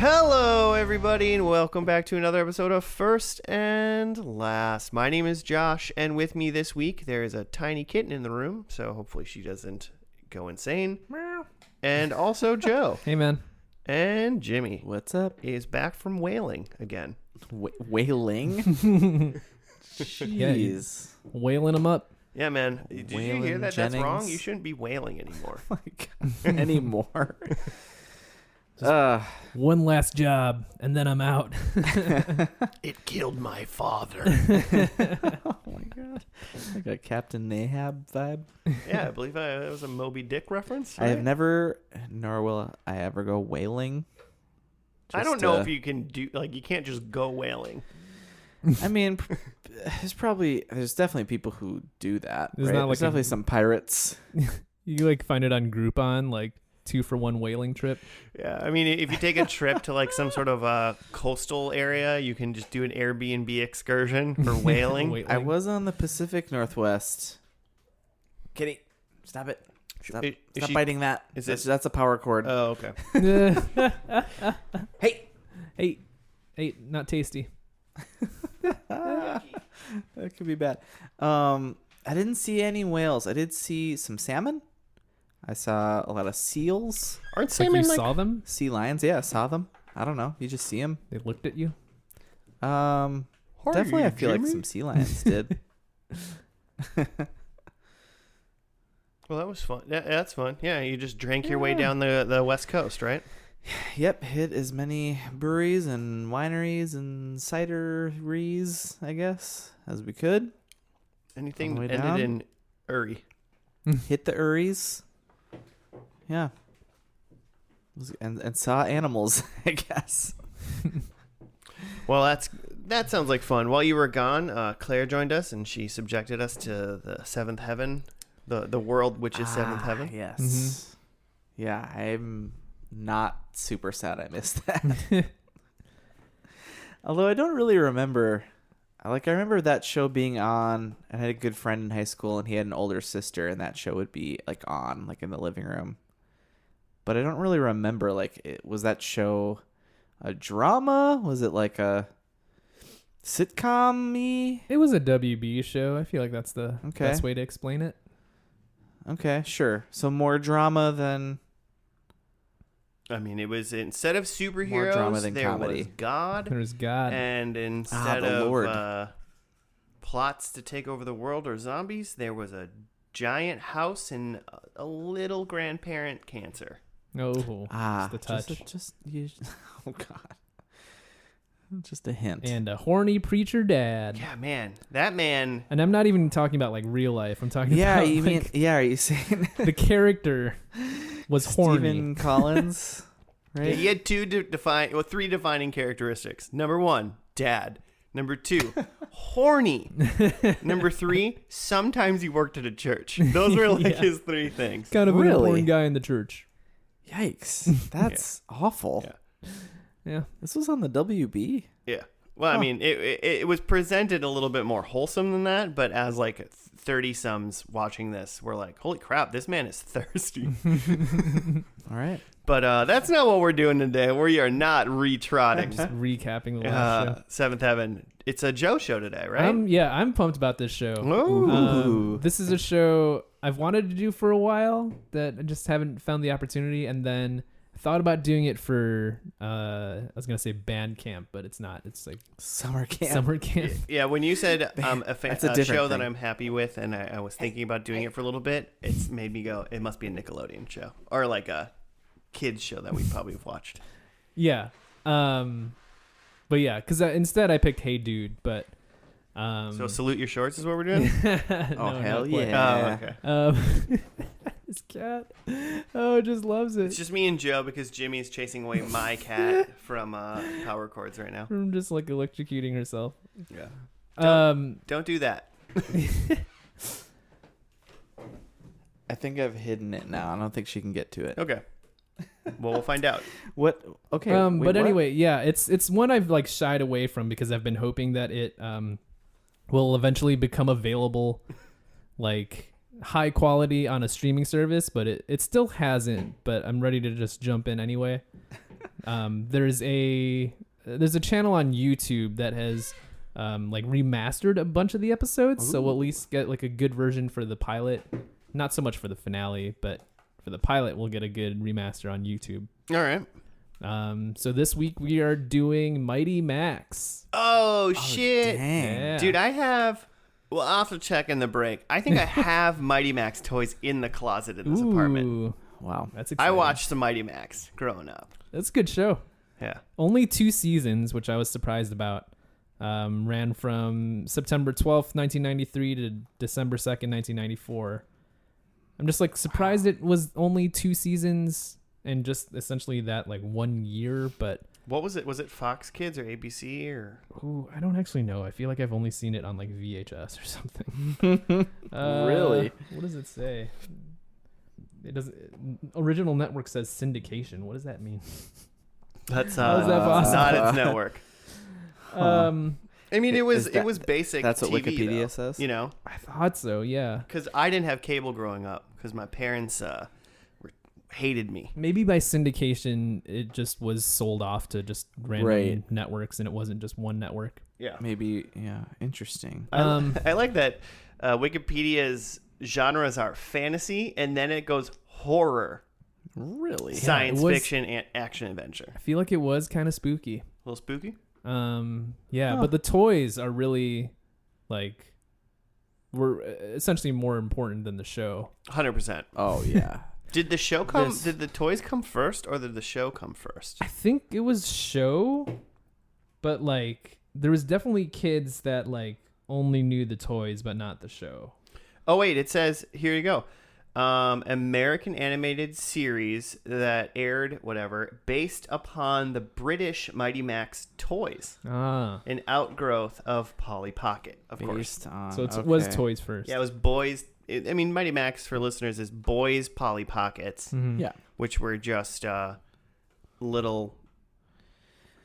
Hello, everybody, and welcome back to another episode of First and Last. My name is Josh, and with me this week, there is a tiny kitten in the room, so hopefully she doesn't go insane. And also Joe. Hey, man. And Jimmy. What's up? Is back from whaling again. Whaling? Jeez. Whaling them up. Yeah, man. Did you hear that? Jennings. That's wrong. You shouldn't be whaling anymore. Anymore. One last job, and then I'm out. It killed my father. Oh my god. Like a Captain Ahab vibe. Yeah, I believe that was a Moby Dick reference. I have right? never, nor will I ever go whaling. I don't know if you can do, you can't just go whaling. I mean, there's definitely people who do that. There's right? not There's definitely some pirates. You find it on Groupon, 2-for-1 whaling trip. Yeah, I mean, if you take a trip to some sort of coastal area, you can just do an Airbnb excursion for whaling. I was on the Pacific Northwest. Kitty, stop it. Stop biting that. That's a power cord. Oh, okay. Hey, not tasty. That could be bad. I didn't see any whales. I did see some salmon. I saw a lot of seals. Aren't You salmon saw them? Sea lions. Yeah, I saw them. I don't know. You just see them. They looked at you? Definitely I feel like some sea lions did. Well, that was fun. That's fun. Yeah, you just drank your way down the west coast, right? Yep, hit as many breweries and wineries and cideries, I guess, as we could. Anything On the way ended down? in Uri. Hit the Uris. Yeah. And saw animals, I guess. Well, that sounds like fun. While you were gone, Claire joined us, and she subjected us to the seventh heaven, the world which is seventh heaven. Yes. Mm-hmm. Yeah, I'm not super sad I missed that. Although I don't really remember. I remember that show being on, and I had a good friend in high school, and he had an older sister, and that show would be on in the living room. But I don't really remember was that show a drama? Was it a sitcom-y? It was a WB show. I feel like that's the best way to explain it. Okay, sure. So more drama than... I mean, it was instead of superheroes, drama than there comedy. was God. There's God. And instead the of Lord. Plots to take over the world or zombies, there was a giant house and a little grandparent cancer. Oh, just the touch. Oh, God. Just a hint. And a horny preacher dad. Yeah, man. That man. And I'm not even talking about real life. I'm talking about you mean... Yeah, are you saying... the character was horny. Stephen Collins, right? Yeah, he had three defining characteristics. Number 1, dad. Number 2, horny. Number 3, sometimes he worked at a church. Those were his 3 things. Kind of an Really? important guy in the church. Yikes. That's awful. Yeah. This was on the WB? Yeah. Well, I mean, it was presented a little bit more wholesome than that, but as 30-somes watching this, we're like, holy crap, this man is thirsty. All right. But that's not what we're doing today. We are not retrotting. Just recapping the last show. Seventh Heaven. It's a Joe show today, right? I'm pumped about this show. Ooh. This is a show I've wanted to do for a while that I just haven't found the opportunity, and then thought about doing it for I was gonna say band camp, but it's not. It's summer camp. Summer camp. Yeah, when you said a show that thing. I'm happy with, and I was thinking about doing it for a little bit, it's made me go, it must be a Nickelodeon show or a kids show that we probably have watched. Yeah. But yeah, because instead I picked Hey Dude, but So Salute Your Shorts is what we're doing? Oh, hell quite. yeah. Oh, okay. This cat, just loves it. It's just me and Joe because Jimmy's chasing away my cat from power cords right now. From just electrocuting herself. Yeah. Don't do that. I think I've hidden it now. I don't think she can get to it. Okay. Well, we'll find out. What? Okay. But what? anyway, yeah, it's one I've shied away from because I've been hoping that it will eventually become available, high quality on a streaming service, but it still hasn't. But I'm ready to just jump in anyway. There's a channel on YouTube that has like remastered a bunch of the episodes, so we'll at least get like a good version for the pilot. Not so much for the finale, but for the pilot, we'll get a good remaster on YouTube. All right. So this week we are doing Mighty Max. Oh shit. Dang. Yeah. Dude, I'll have to check in the break. I think I have Mighty Max toys in the closet in this apartment. Ooh, Wow. that's I exciting. watched some Mighty Max growing up. That's a good show. Yeah. Only 2 seasons, which I was surprised about. Ran from September 12th, 1993 to December 2nd, 1994. I'm just like surprised it was only 2 seasons and just essentially that like 1 year, but What was it? Was it Fox Kids or ABC or? ooh, I don't actually know. I feel like I've only seen it on like VHS or something. Really? What does it say? It doesn't. Original network says syndication. What does that mean? That's How is that possible? not its network. I mean, it was basic. That's what TV, Wikipedia though, says? You know, I thought so. Yeah. because I didn't have cable growing up because my parents hated me. Maybe by syndication, it just was sold off to just random Right. networks, and it wasn't just one network. Yeah. Maybe, yeah. Interesting. I like that Wikipedia's genres are fantasy, and then it goes horror, Really? science it was- fiction, and action adventure. I feel like it was kind of spooky. A little spooky. Yeah, but the toys are really like were essentially more important than the show. 100%. Oh, yeah. Did the show come? This- Did the toys come first, or did the show come first? I think it was show, but like there was definitely kids that like only knew the toys but not the show. Oh wait, it says here you go. American animated series that aired based upon the British Mighty Max toys, Ah, an outgrowth of Polly Pocket, of course. Based on, so it okay. was toys first. Yeah, it was boys. I mean, Mighty Max for listeners is boys Polly Pockets, Mhm. Yeah. which were just little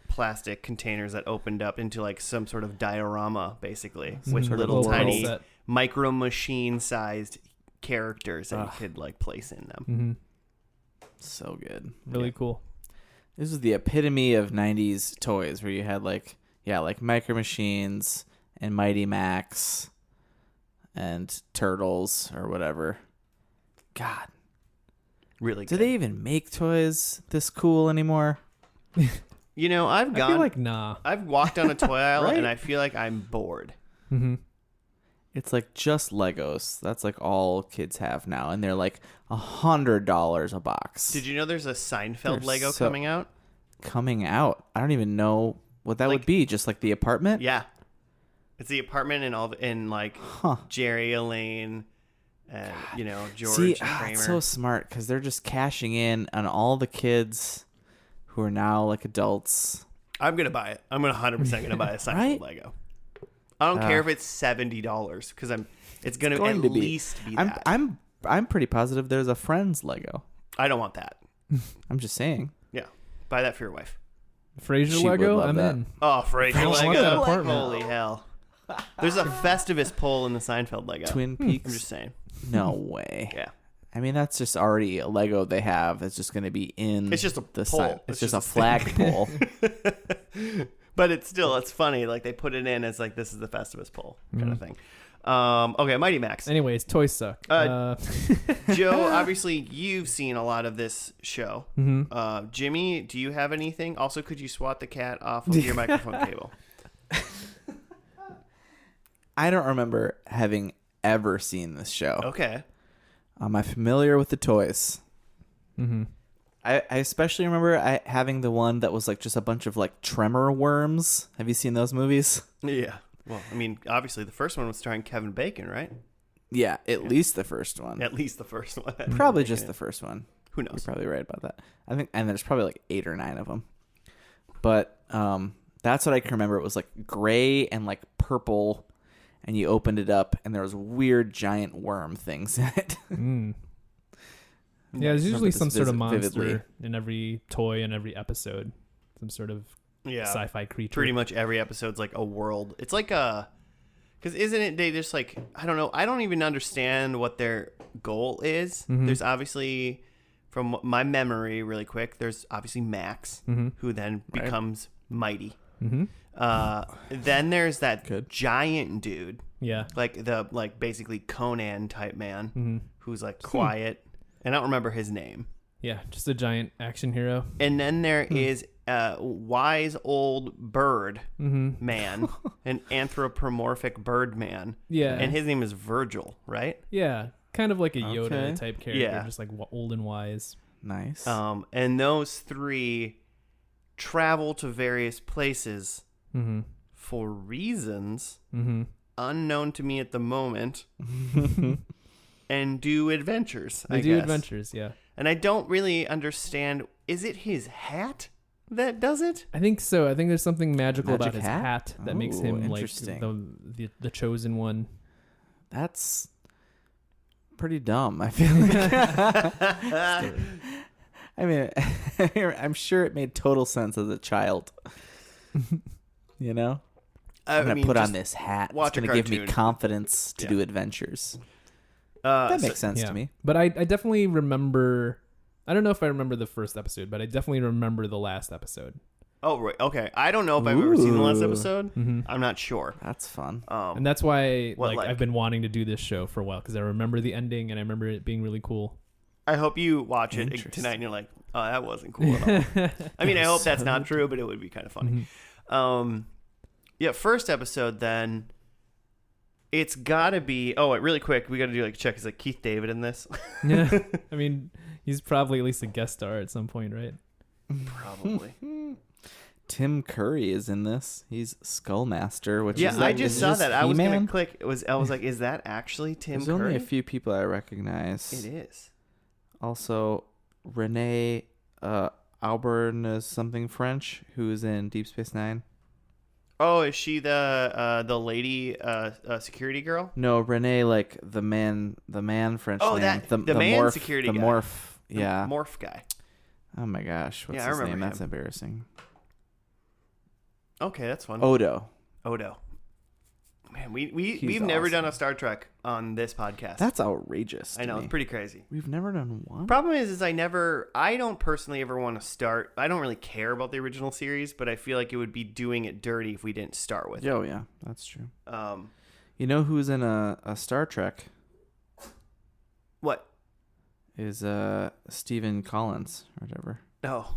plastic containers that opened up into like some sort of diorama, basically, with Mhm. little Little tiny set. micro machine sized characters that Ugh. you could like place in them. Mhm. So good. Really Yeah. cool. This was the epitome of 90s toys where you had like Micro Machines and Mighty Max and Turtles or whatever. God. Really Do good. they even make toys this cool anymore? You know, I feel like nah. I've walked down a toy aisle Right? and I feel like I'm bored. Mm-hmm. It's like just Legos. That's like all kids have now. And they're like $100 a box. Did you know there's a Seinfeld They're Lego so- coming out? Coming out. I don't even know what that Like- would be. Just like the apartment? Yeah. It's the apartment and like Huh. Jerry, Elaine, and George See, and Kramer. it's so smart because they're just cashing in on all the kids who are now like adults. I'm gonna buy it. I'm 100% gonna buy a Seinfeld Right? Lego. I don't care if it's $70 because it's gonna going at to be. least be that. I'm pretty positive there's a Friends Lego. I don't want that. I'm just saying. Yeah, buy that for your wife. Frasier She would Lego, love I'm that. in. Oh, Frasier I want Lego. that apartment. Holy hell! There's a Festivus pole in the Seinfeld Lego. Twin I'm Peaks. just saying. No way. Yeah, I mean, that's just already a Lego they have. It's just going to be in. it's just a the pole. sign. It's just a thing. flagpole. But it's funny. Like they put it in as like this is the Festivus pole kind of Mhm. thing. Okay, Mighty Max. Anyways, toys suck. Joe, obviously you've seen a lot of this show. Mhm. Jimmy, do you have anything? Also, could you swat the cat off of your microphone cable? I don't remember having ever seen this show. Okay. Am I familiar with the toys? Mm-hmm. I especially remember having the one that was like just a bunch of like tremor worms. Have you seen those movies? Yeah. Well, I mean, obviously the first one was starring Kevin Bacon, right? Yeah, at least the first one. At least the first one. had Probably Kevin just Bacon the first one. in it. Who You're knows? probably right about that. I think, and there's probably like 8 or 9 of them. But that's what I can remember. It was like gray and like purple, and you opened it up, and there was weird giant worm things in it. Mm. Yeah, there's Remember usually this some sort of monster vividly. in every toy in every episode. Some sort of Yeah. sci-fi creature. Pretty much every episode's like a world. It's like a... Because isn't it they just like... I don't know. I don't even understand what their goal is. Mhm. There's obviously from my memory, really quick, there's obviously Max, who then becomes Mighty. Then there's that giant dude. Yeah. Like basically Conan type man who's like quiet. And I don't remember his name. Yeah, just a giant action hero. And then there is a wise old bird man, an anthropomorphic bird man. Yeah. And his name is Virgil, right? Yeah, kind of like a Yoda type character, Yeah. just like old and wise. Nice. And those three travel to various places for reasons unknown to me at the moment and do adventures, I guess. Adventures, yeah. And I don't really understand, is it his hat that does it? I think so. I think there's something magical about his hat? hat that makes him like the chosen one. That's pretty dumb, I feel like. I mean, I'm sure it made total sense as a child. You know? I'm going to put on this hat. It's going to give me confidence to do adventures. That makes sense to me. But I definitely remember... I don't know if I remember the first episode, but I definitely remember the last episode. Oh, right. Okay. I don't know if I've ever seen the last episode. I'm not sure. That's fun. And that's why I've been wanting to do this show for a while, because I remember the ending and I remember it being really cool. I hope you watch it tonight and you're like, oh, that wasn't cool at all. I mean, I hope that's not true, but it would be kind of funny. Yeah, first episode then, it's got to be... Oh, wait, really quick, we got to do like a check. Is like Keith David in this? Yeah. I mean, he's probably at least a guest star at some point, right? Probably. Tim Curry is in this. He's Skullmaster, which is I just saw that. I was going to click. I was like, is that actually Tim There's Curry? only a few people I recognize. It is. Also, Renee Aubin is something French, who's in Deep Space Nine. Oh, is she the lady security girl? No, Renee, like the man French name. That the man morph, security the guy. morph, yeah, the morph guy. Oh my gosh, what's his name? That's embarrassing. Okay, that's fun. Odo. Man, we've never done a Star Trek on this podcast. That's outrageous. I know, it's pretty crazy. We've never done one. Problem is I don't personally ever want to start. I don't really care about the original series, but I feel like it would be doing it dirty if we didn't start with it. Oh yeah, that's true. You know who's in a Star Trek? What? Is Stephen Collins or whatever. No.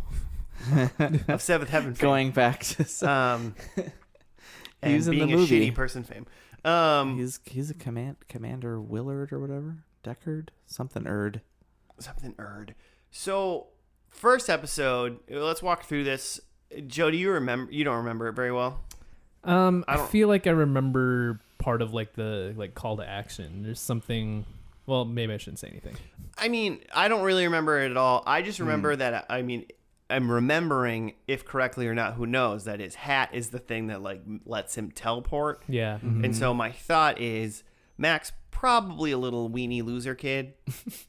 Of Seventh Heaven fame. Going back to he was in the movie. A shitty person fame. He's a Commander Willard or whatever. Deckard? Something Erd. So, first episode, let's walk through this. Joe, do you remember? You don't remember it very well? I feel like I remember part of like the call to action. There's something... Well, maybe I shouldn't say anything. I mean, I don't really remember it at all. I just remember that, I'm remembering, if correctly or not, who knows, that his hat is the thing that like lets him teleport. Yeah. And so my thought is Max probably a little weenie loser kid,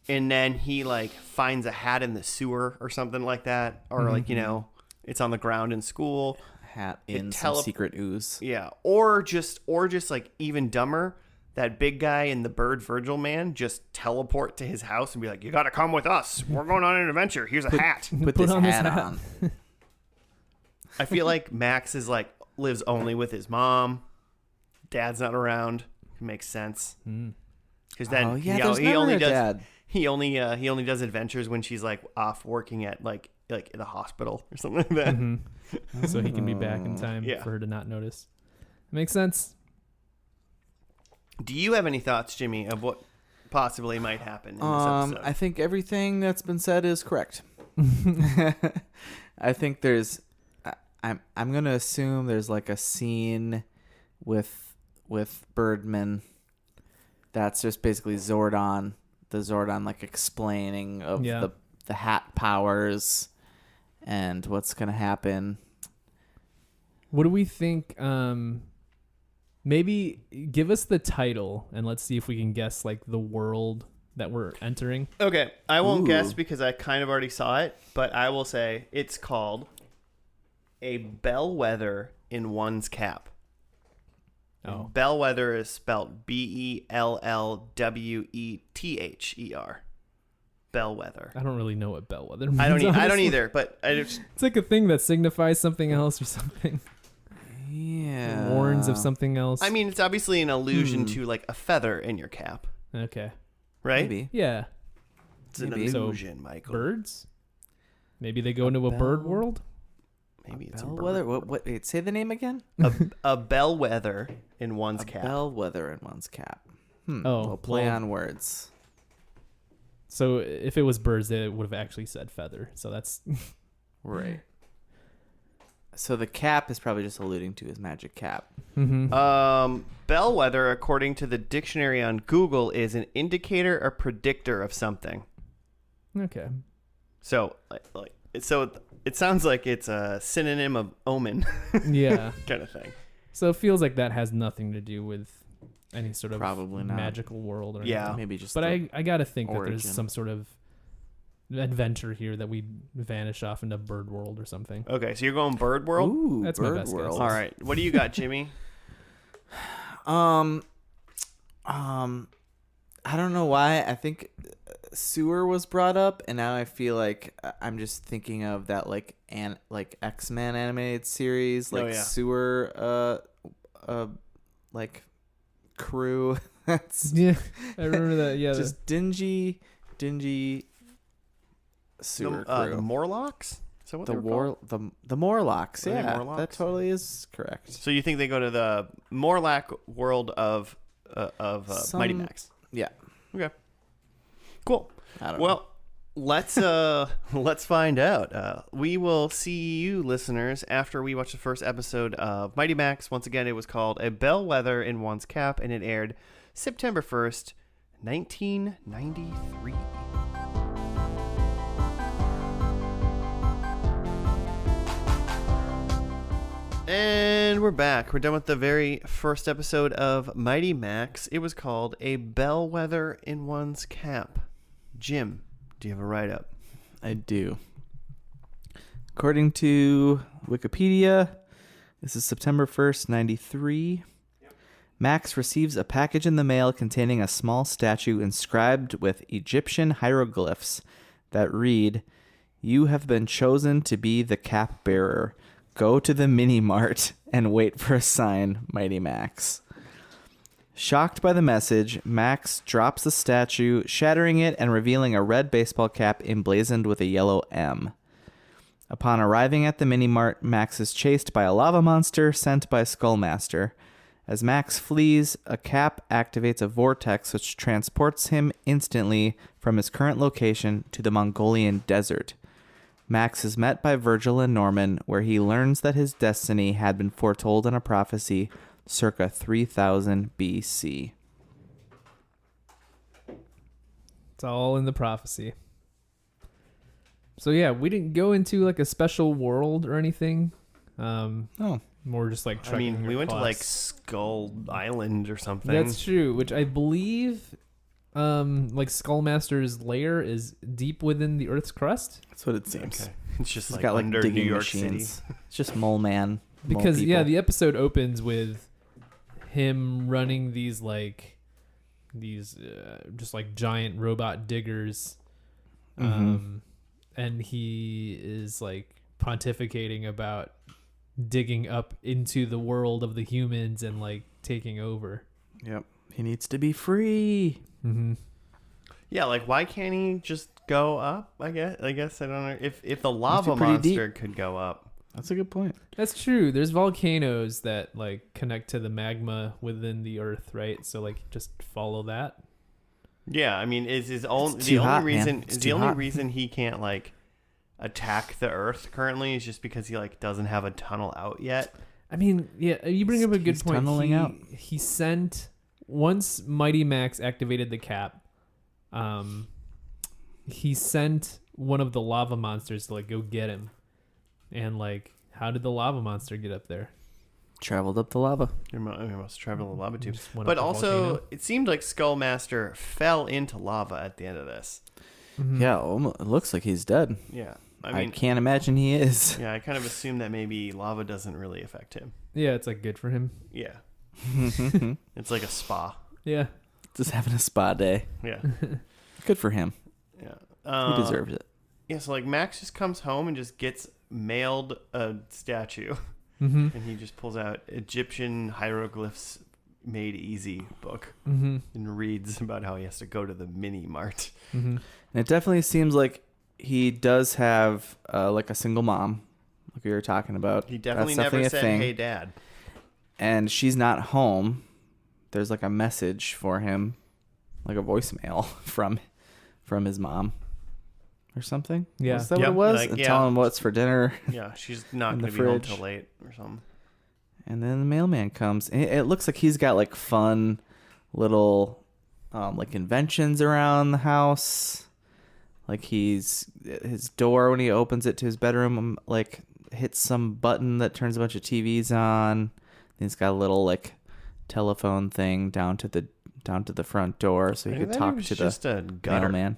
and then he like finds a hat in the sewer or something like that, or like it's on the ground in school. Hat in some secret ooze. Yeah, or just like even dumber. That big guy in the bird Virgil man just teleport to his house and be like, you got to come with us. We're going on an adventure. Here's a hat. Put this hat on. I feel like Max is like lives only with his mom. Dad's not around. It makes sense. Because then he only does adventures when she's like off working at like in a hospital or something like that. So he can be back in time for her to not notice. It makes sense. Do you have any thoughts, Jimmy, of what possibly might happen in this episode? I think everything that's been said is correct. I think there's... I'm going to assume there's like a scene with Birdman that's just basically Zordon. The Zordon like explaining of the hat powers and what's going to happen. What do we think... Maybe give us the title and let's see if we can guess like the world that we're entering. Okay, I won't guess because I kind of already saw it, but I will say it's called A Bellwether in One's Cap. Oh. Bellwether is spelled Bellwether. Bellwether. I don't really know what Bellwether means. I don't honestly. either, but it's like a thing that signifies something else or something. Yeah. Warns of something else. I mean, it's obviously an allusion to like a feather in your cap, Okay. right? Maybe. Yeah. It's an Maybe. illusion, Michael. Birds? Maybe they go into a bird world? Maybe it's Bellwether. a bird. What? Wait, say the name again. A bellwether in one's cap. Bellwether in one's cap. Oh, Well, play well. on words. So if it was birds, they would have actually said feather. So that's Right. So the cap is probably just alluding to his magic cap. Bellwether, according to the dictionary on Google, is an indicator or predictor of something. okay. So, so it sounds like it's a synonym of omen, Yeah. kind of thing. So it feels like that has nothing to do with any sort of Probably not. magical world or Yeah. anything. Maybe just. But I got to think that origin. there's some sort of adventure here that we vanish off into bird world or something. Okay, so you're going bird world. Ooh, That's my bird best guess. world. All right, what do you got, Jimmy? I don't know why. I think sewer was brought up, and now I feel like I'm just thinking of that like X-Men animated series, like yeah. sewer, like crew. That's Yeah, I remember that. Yeah, just dingy sewer The crew. Morlocks? Is that what they were called? The Morlocks. Are they Yeah, Morlocks? that totally is correct. So you think they go to the Morlock world of Mighty Max? Yeah, Okay, cool. I don't know. Well, let's find out. We will see you, listeners, after we watch the first episode of Mighty Max. Once again, it was called A Bellwether in One's Cap, and it aired September 1st, 1993. And we're back. We're done with the very first episode of Mighty Max. It was called A Bellwether in One's Cap. Jim, do you have a write-up? I do. According to Wikipedia, this is September 1st, 93. Max receives a package in the mail containing a small statue inscribed with Egyptian hieroglyphs that read, "You have been chosen to be the cap bearer. Go to the mini mart and wait for a sign, Mighty Max." Shocked by the message, Max drops the statue, shattering it and revealing a red baseball cap emblazoned with a yellow M. Upon arriving at the mini-mart, Max is chased by a lava monster sent by Skullmaster. As Max flees, a cap activates a vortex which transports him instantly from his current location to the Mongolian desert. Max is met by Virgil and Norman, where he learns that his destiny had been foretold in a prophecy circa 3000 BC. it's all in the prophecy. So yeah, we didn't go into like a special world or anything. Oh. More just like I mean, trekking we went to like across. Skull Island or something. That's true, which I believe like Skullmaster's lair is deep within the Earth's crust. That's what it seems. Okay. It's just He's like got like under digging New York machines. City. It's just mole man. mole Because yeah, people. the episode opens with him running these just like giant robot diggers, and he is like pontificating about digging up into the world of the humans and like taking over. Yep. He needs to be free. Mm-hmm. Yeah, like why can't he just go up? I guess I don't know if the lava pretty monster could go up. That's a good point. That's true. There's volcanoes that like connect to the magma within the earth, right? So like just follow that. Yeah, I mean, is his own It's too hot, man. reason It's is the too only hot. reason he can't like attack the Earth currently is just because he like doesn't have a tunnel out yet. I mean, yeah, you bring up a good He's point. tunneling out. He sent once Mighty Max activated the cap. He sent one of the lava monsters to like go get him, and like, how did the lava monster get up there? Traveled up the lava. He must travel the lava tube. Just went But up the also, volcano? it seemed like Skullmaster fell into lava at the end of this. Mhm. Yeah, almost, it looks like he's dead. Yeah, I I mean, can't imagine he is. yeah, I kind of assume that maybe lava doesn't really affect him. Yeah, it's like good for him. Yeah, it's like a spa. Yeah. Just having a spa day. Yeah. Good for him. Yeah. He deserves it. Yeah, so like Max just comes home and just gets mailed a statue. Mm-hmm. And he just pulls out Egyptian hieroglyphs made easy book Mm-hmm. and reads about how he has to go to the mini mart. Mm-hmm. And it definitely seems like he does have like a single mom, like we were talking about. He definitely That's never a said, thing. "Hey, Dad." And she's not home. There's like a message for him, like a voicemail from his mom or something. Yeah. Was that Yep, what it was? like, And yeah. tell him what's for dinner. Yeah, she's not In going the to be home fridge. till late or something. And then the mailman comes. It looks like he's got like fun little like inventions around the house. Like his door, when he opens it to his bedroom, like hits some button that turns a bunch of TVs on. He's got a little like telephone thing down to the front door, so he could talk to the mailman.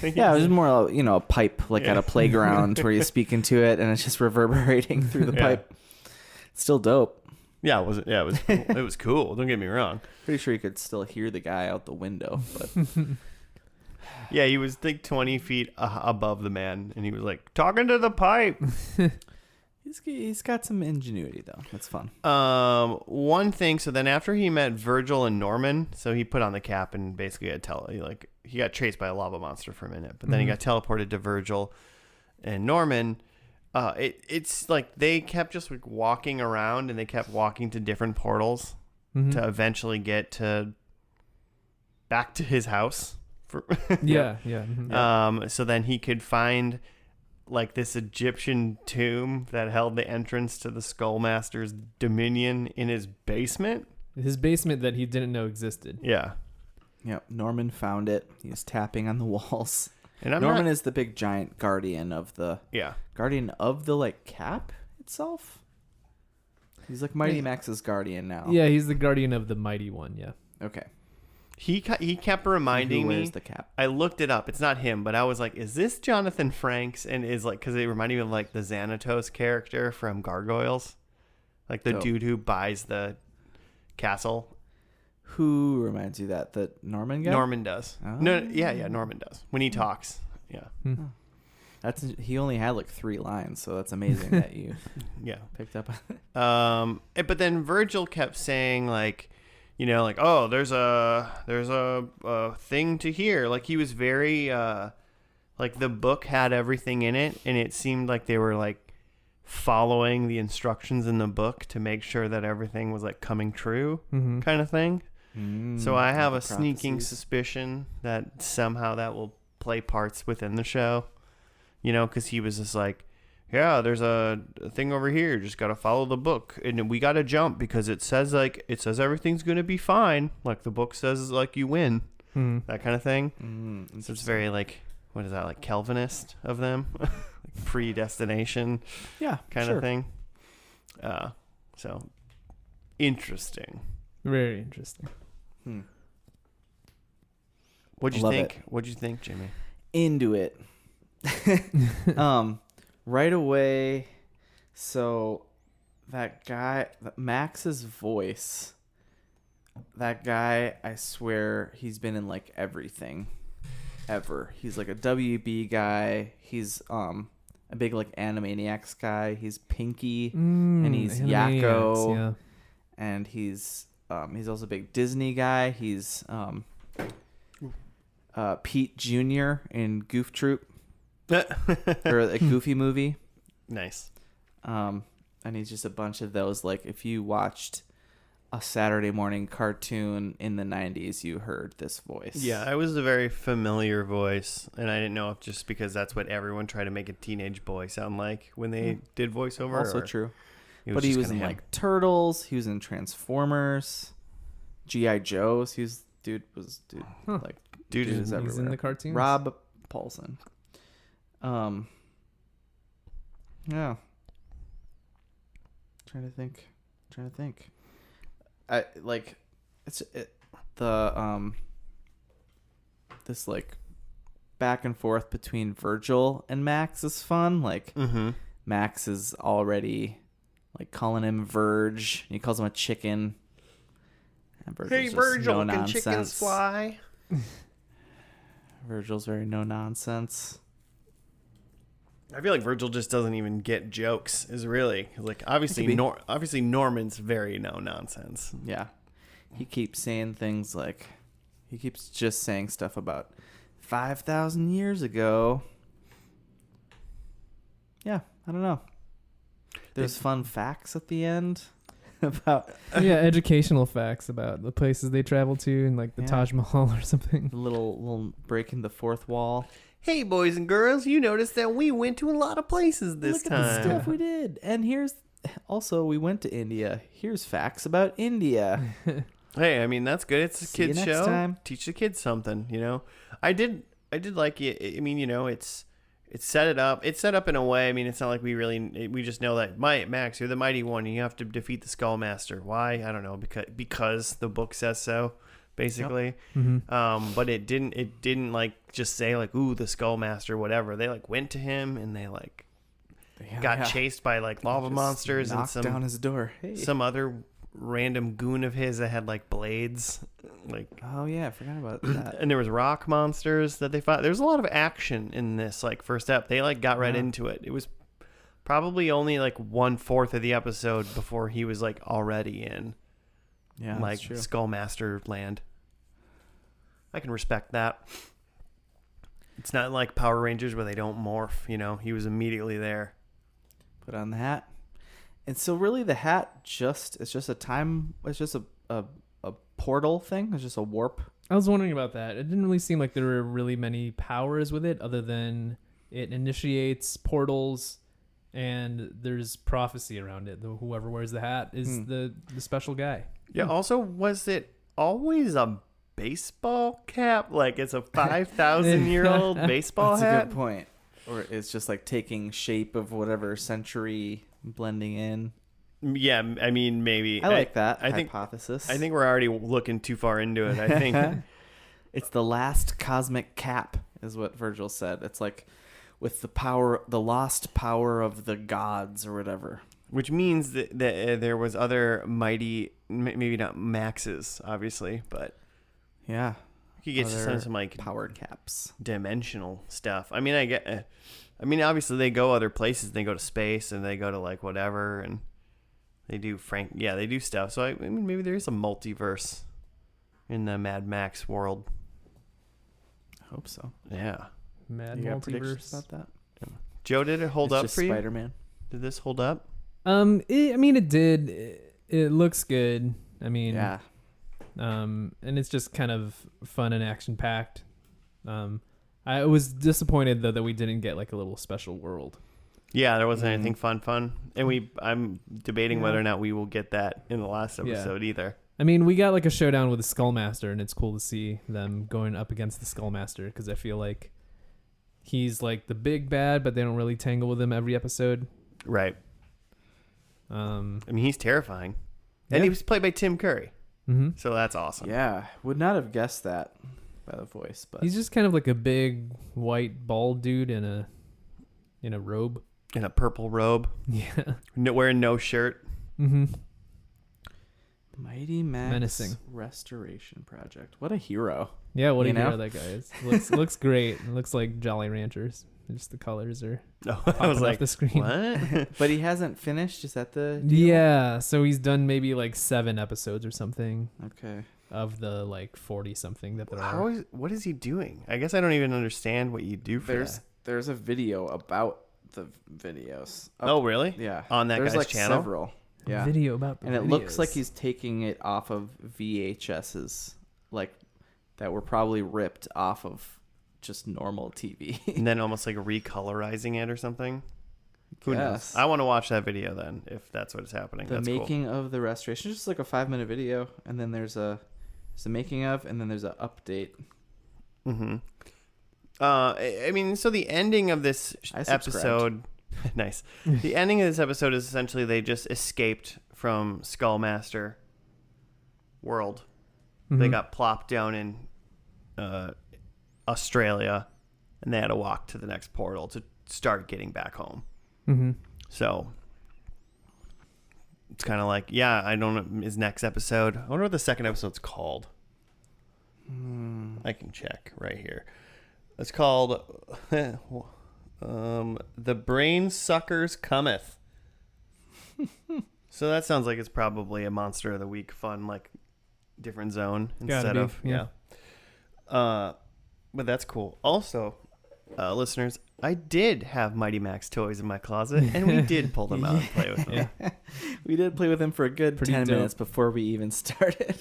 Yeah, it was more a pipe like at a playground where you speak into it and it's just reverberating through the pipe. Still dope. Yeah, it was. Yeah, it was. Cool. It was cool. Don't get me wrong. Pretty sure you could still hear the guy out the window, but Yeah, he was like 20 feet above the man, and he was like talking to the pipe. he's got some ingenuity though. That's fun. One thing. So then, after he met Virgil and Norman, so he put on the cap and basically he got chased by a lava monster for a minute, but then he got teleported to Virgil and Norman. It's like they kept just like walking around, and they kept walking to different portals to eventually get back to his house. Yeah. Mm-hmm. So then he could find like this Egyptian tomb that held the entrance to the Skullmaster's dominion in his basement. His basement that he didn't know existed. Yeah. Yep. Norman found it. He was tapping on the walls. And Norman is the big giant guardian of the like cap itself. He's like Mighty Max's guardian now. Yeah, he's the guardian of the mighty one. Yeah. Okay. He kept reminding me. Where's the cap? I looked it up. It's not him, but I was like, is this Jonathan Frakes? And is like, because it reminded me of like the Xanatos character from Gargoyles, like the dude who buys the castle. Who reminds you that Norman guy? Norman does. Oh. No, yeah, Norman does when he talks. Yeah. He only had like 3 lines, so that's amazing that you picked up on it. But then Virgil kept saying like, like, oh, there's a thing to hear. Like he was very like the book had everything in it, and it seemed like they were like following the instructions in the book to make sure that everything was like coming true, kind of thing. So I have a sneaking suspicion that somehow that will play parts within the show, because he was just like, yeah, there's a thing over here. Just got to follow the book. And we got to jump because it says everything's going to be fine. Like the book says, like you win, that kind of thing. So it's very like, what is that? Like Calvinist of them, like predestination, kind of thing. So interesting. Very interesting. What'd you Love think? it. What'd you think, Jimmy? Into it. Right away. So that guy, Max's voice, that guy, I swear he's been in like everything ever. He's like a WB guy. He's a big like Animaniacs guy. He's Pinky and he's Yakko. Yeah. And he's also a big Disney guy. He's Pete Jr. in Goof Troop. Or a Goofy movie. Nice. And he's just a bunch of those. Like if you watched a Saturday morning cartoon in the 90s, you heard this voice. Yeah, it was a very familiar voice, and I didn't know if just because that's what everyone tried to make a teenage boy sound like when they did voiceover. Also true. But he he was in like Turtles. He was in Transformers, G.I. Joe's. Dude is everywhere. He's in the cartoons. Rob Paulson. Yeah. Trying to think. I like this like back and forth between Virgil and Max is fun. Like Max is already like calling him Verge. He calls him a chicken. And Hey, just Virgil, no can nonsense. chickens fly? Virgil's very no nonsense. I feel like Virgil just doesn't even get jokes. Is really like obviously obviously Norman's very no nonsense. Yeah, he keeps saying things like he keeps just saying stuff about 5,000 years ago. Yeah, I don't know. There's fun facts at the end about Yeah, educational facts about the places they travel to and like the Taj Mahal or something. a little breaking the fourth wall. Hey, boys and girls, you noticed that we went to a lot of places this Look time. at the stuff we did. And here's also we went to India. Here's facts about India. Hey, I mean that's good. It's a See you kids next show. time. Teach the kids something, you know. I did like it. I mean, you know, it's set it up. It's set up in a way. I mean, it's not like we just know that Max, you're the mighty one. And you have to defeat the Skullmaster. Why? I don't know. Because the book says so. Basically, but it didn't like just say like, ooh, the Skullmaster, whatever. They like went to him and they like got chased by like lava monsters and some down his door. Hey. some other random goon of his that had like blades, like Oh yeah, I forgot about that. and there was rock monsters that they fought. There was a lot of action in this like first step. They like got right into it. It was probably only like 1/4 of the episode before he was like already in like that's true. Skullmaster land. I can respect that. It's not like Power Rangers where they don't morph, you know. He was immediately there. Put on the hat. And so really the hat it's just a portal thing. It's just a warp. I was wondering about that. It didn't really seem like there were really many powers with it other than it initiates portals and there's prophecy around it. Whoever wears the hat is the special guy. Yeah, also, was it always a baseball cap? Like it's a 5,000-year-old baseball That's hat? a good point. Or it's just like taking shape of whatever century blending in. Yeah, I mean, maybe. I like that I think hypothesis. I think we're already looking too far into it. I think it's the last cosmic cap is what Virgil said. It's like with the lost power of the gods or whatever. which means that there was other mighty, maybe not Maxes, obviously, but Yeah. you could get to some like powered caps, dimensional stuff. I mean, obviously they go other places. They go to space and they go to like whatever, and they do they do stuff. So I mean, maybe there is a multiverse in the Mad Max world. I hope so. Yeah. Mad You got predictions multiverse. about that? Joe, did it hold It's up just for you? Spider-Man. Did this hold up? I mean, it did. It looks good. I mean, Yeah. and it's just kind of fun and action packed. I was disappointed though that we didn't get like a little special world. Yeah, there wasn't anything fun, and I'm debating Yeah. whether or not we will get that in the last episode either. I mean, we got like a showdown with the Skullmaster, and it's cool to see them going up against the Skullmaster because I feel like he's like the big bad, but they don't really tangle with him every episode. Right. I mean, he's terrifying, and Yeah. he was played by Tim Curry, Mm-hmm. so that's awesome. Yeah. Would not have guessed that by the voice, but He's just kind of like a big white bald dude in a robe. In a purple robe, Yeah. wearing no shirt. Mm-hmm. Mighty Max Menacing. Restoration Project. What a hero. Yeah, what a You know? hero that guy is. Looks great. It looks like Jolly Ranchers. Just the colors are No, popping I was like, off the screen. what? But he hasn't finished. Is that the deal? Yeah, so he's done maybe like 7 episodes or something Okay. of the like 40 something that there are. What is he doing? I guess I don't even understand what you do for that. There's a video about the videos. Oh, really? Yeah. On that There's guy's like channel? several. A Yeah. video about the And it looks videos. like he's taking it off of VHSs, like that were probably ripped off of just normal TV. And then almost like recolorizing it or something. Who knows? Yes. I want to watch that video then, if that's what's happening. The That's making of the restoration, just like a 5-minute video, and then there's a making of, and then there's an update. cool. Mm-hmm. I mean, so the ending of this I episode, nice. The ending of this episode is essentially they just escaped from Skullmaster world. They Mhm. got plopped down in Australia, and they had to walk to the next portal to start getting back home. Mhm. So it's kind of like, yeah, I don't know his next episode. I wonder what the second episode's called. I can check right here. It's called The Brain Suckers Cometh. So that sounds like it's probably a Monster of the Week fun, like different zone instead of yeah. But that's cool. Also, listeners, I did have Mighty Max toys in my closet, and we did pull them out and play with them. Yeah. We did play with them for a good 10 minutes before we even started.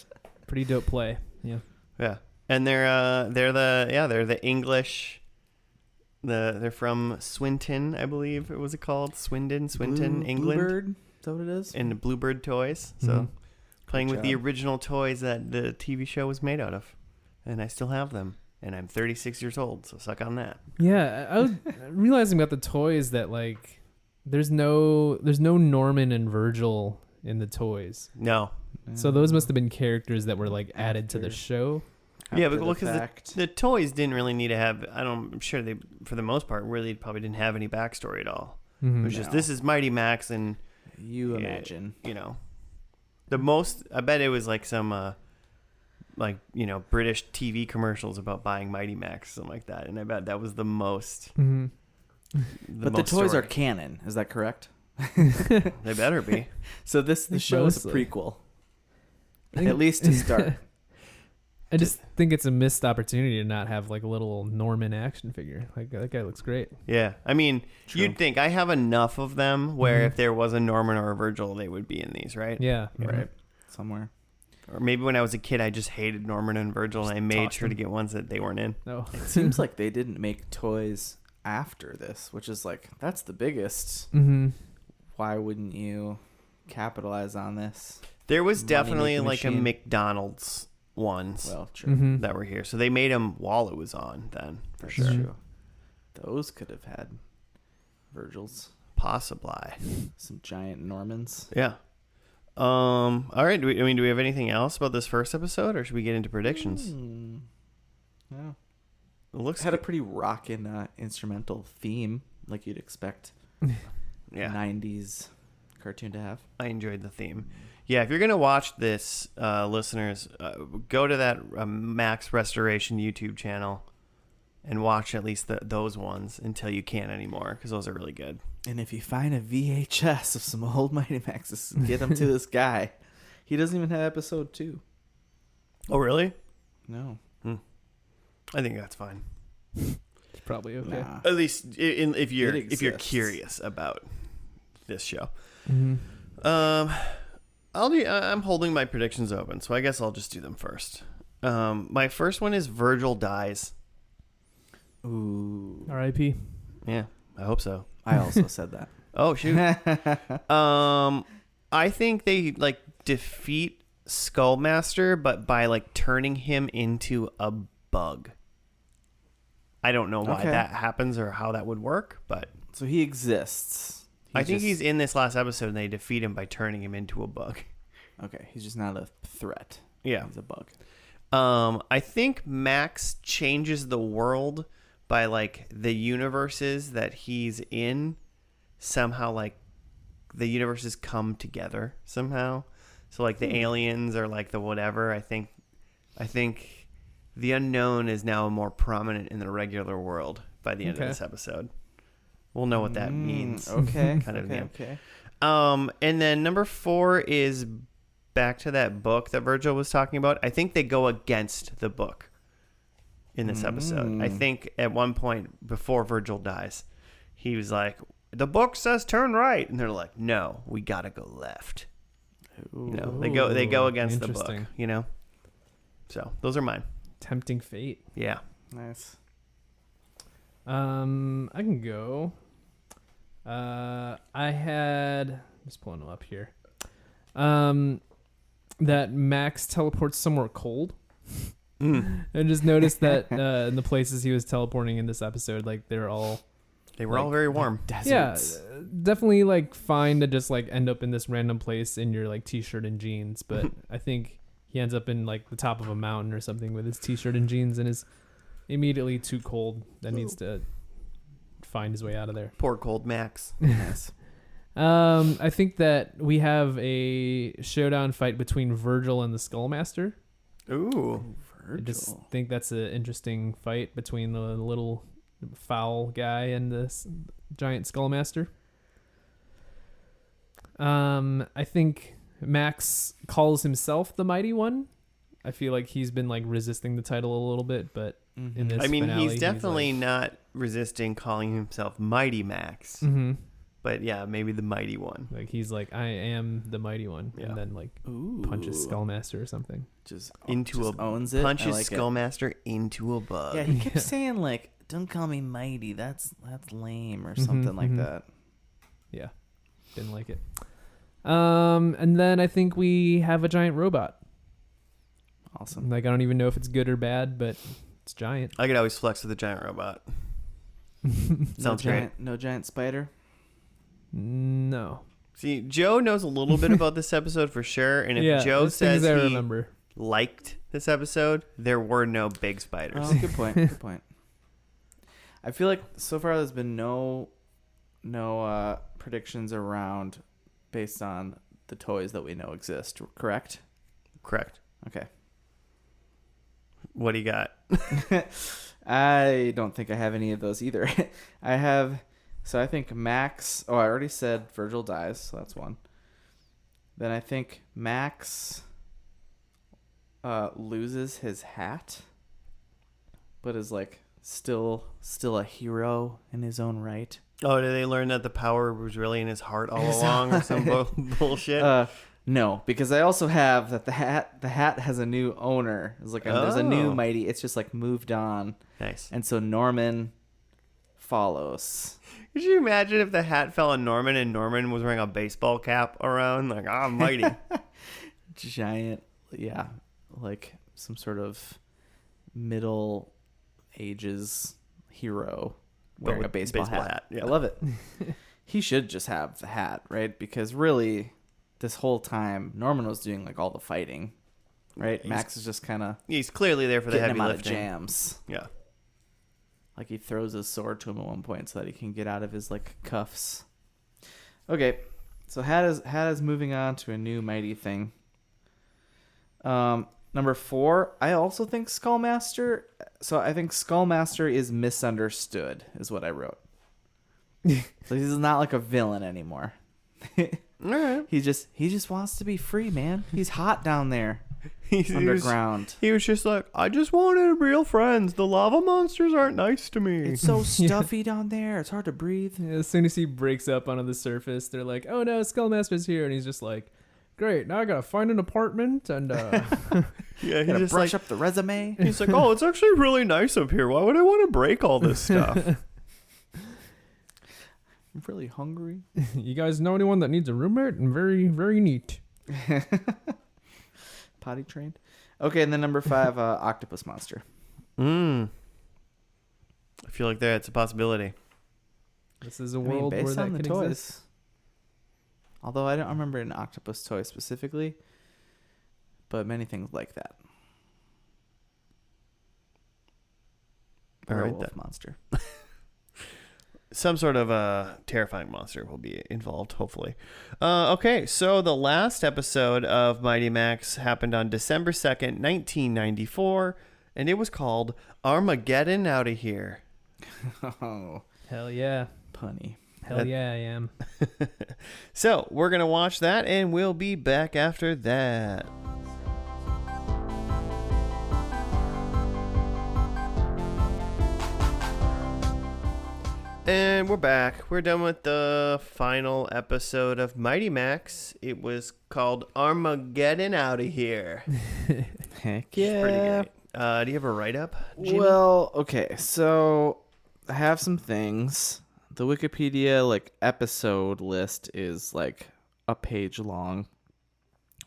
Pretty dope play. Yeah. Yeah. And they're the English. They're from Swinton, I believe it was called Swindon, England. Bluebird, is that what it is? And the Bluebird toys. So playing with the original toys that the TV show was made out of, and I still have them. And I'm 36 years old, so suck on that. Yeah, I was realizing about the toys that like there's no Norman and Virgil in the toys. No. So those must have been characters that were like added to the show. Yeah, but because the toys didn't really need to have. I'm sure they, for the most part, really probably didn't have any backstory at all. It was just, this is Mighty Max, and you imagine, the most. I bet it was like some. British TV commercials about buying Mighty Max, something like that. And I bet that was the most. But the toys are canon. Is that correct? They better be. So the show is a prequel. At least to start. I just think it's a missed opportunity to not have like a little Norman action figure. Like that guy looks great. Yeah. I mean, you'd think I have enough of them where if there was a Norman or a Virgil, they would be in these, right? Yeah. Right. Somewhere. Or maybe when I was a kid, I just hated Norman and Virgil, and I made sure to get ones that they weren't in. No. It seems like they didn't make toys after this, which is like, that's the biggest. Why wouldn't you capitalize on this? There was definitely like a McDonald's ones that were here. So they made them while it was on then, for sure. True. Those could have had Virgils. Possibly. Some giant Normans. Yeah. All right. Do we have anything else about this first episode, or should we get into predictions? No. It had a pretty rockin' instrumental theme, like you'd expect. Yeah. 90s cartoon to have. I enjoyed the theme. Yeah, if you're gonna watch this, listeners, go to that Max Restoration YouTube channel and watch at least those ones until you can't anymore, because those are really good. And if you find a VHS of some old Mighty Maxes, get them to this guy. He doesn't even have episode 2. Oh, really? No. I think that's fine. It's probably okay. Nah. At least if you're curious about this show. I'm holding my predictions open, so I guess I'll just do them first. My first one is Virgil dies. Ooh. R.I.P. Yeah, I hope so. I also said that. Oh, shoot. I think they like defeat Skullmaster, but by like turning him into a bug. I don't know why that happens or how that would work, but so he exists. I think he's in this last episode, and they defeat him by turning him into a bug. Okay, he's just not a threat. Yeah, he's a bug. I think Max changes the world by like the universes that he's in. Somehow, like the universes come together somehow. So like the aliens or like the whatever. I think the unknown is now more prominent in the regular world by the end of this episode. We'll know what that means. Okay. Okay. And then number 4 is back to that book that Virgil was talking about. I think they go against the book in this episode. I think at one point before Virgil dies, he was like, the book says turn right. And they're like, no, we got to go left. They go against the book, So those are mine. Tempting fate. Yeah. Nice. I can go. I had just pulling them up here. That Max teleports somewhere cold. I just noticed that in the places he was teleporting in this episode, like they were all very warm. Deserts. Yeah, definitely like fine to just like end up in this random place in your like t-shirt and jeans, but I think he ends up in like the top of a mountain or something with his t-shirt and jeans and is immediately too cold that needs to find his way out of there. Poor cold Max. Yes. I think that we have a showdown fight between Virgil and the Skullmaster. Ooh. I just think that's an interesting fight between the little fowl guy and this giant Skullmaster. I think Max calls himself the Mighty One. I feel like he's been like resisting the title a little bit, but in this finale, he's definitely not resisting calling himself Mighty Max. Mm-hmm. But yeah, maybe the Mighty One. Like he's like, I am the Mighty One, and then like punches Skullmaster or something. Just owns it. Punches like Skullmaster into a bug. Yeah, he kept saying like, "Don't call me Mighty. That's lame," or something like that. Yeah, didn't like it. And then I think we have a giant robot. Awesome. Like I don't even know if it's good or bad, but it's giant. I could always flex with a giant robot. Sounds great. No giant spider. No. See, Joe knows a little bit about this episode for sure, and if Joe says he liked this episode, there were no big spiders. Oh, good point. Good point. I feel like so far there's been no predictions around based on the toys that we know exist. Correct? Correct. Okay. What do you got? I don't think I have any of those either. So I think Max... Oh, I already said Virgil dies, so that's one. Then I think Max loses his hat, but is like still a hero in his own right. Oh, did they learn that the power was really in his heart all along or some bullshit? No, because I also have that the hat has a new owner. It's like there's a new Mighty. It's just like moved on. Nice. And so Norman follows. Could you imagine if the hat fell on Norman and Norman was wearing a baseball cap around? Like, I'm Mighty. Giant, yeah. Like some sort of Middle Ages hero wearing a baseball hat. Yeah. I love it. He should just have the hat, right? Because really, this whole time, Norman was doing like all the fighting, right? Max is just kind of... He's clearly there for the heavy lifting. Getting him out of jams. Yeah. Like he throws his sword to him at one point so that he can get out of his like cuffs. Okay, so Hat is moving on to a new Mighty thing. Number 4, I also think Skullmaster. So I think Skullmaster is misunderstood, is what I wrote. So he's not like a villain anymore. All right. He just wants to be free, man. He's hot down there. Underground. He was just like, I just wanted real friends. The lava monsters aren't nice to me. It's so stuffy down there. It's hard to breathe. Yeah, as soon as he breaks up onto the surface, they're like, oh no, Skullmaster's here. And he's just like, great, now I gotta find an apartment and yeah, he gotta just brush up the resume. He's like, oh, it's actually really nice up here. Why would I want to break all this stuff? I'm really hungry. You guys know anyone that needs a roommate? And very, very neat. Potty trained. Okay, and then number 5, octopus monster. I feel like that's a possibility. This is a world where that could exist. Although I don't remember an octopus toy specifically, but many things like that. All right, werewolf monster. Some sort of terrifying monster will be involved, hopefully. Okay, so the last episode of Mighty Max happened on December 2nd, 1994, and it was called Armageddon Outta Here. Oh, hell yeah. Punny. Hell yeah, I am. So we're going to watch that, and we'll be back after that. And we're back. We're done with the final episode of Mighty Max. It was called Armageddon Outta Here. Heck yeah. Pretty great. Do you have a write-up, Jimmy? Well, okay. So I have some things. The Wikipedia episode list is a page long,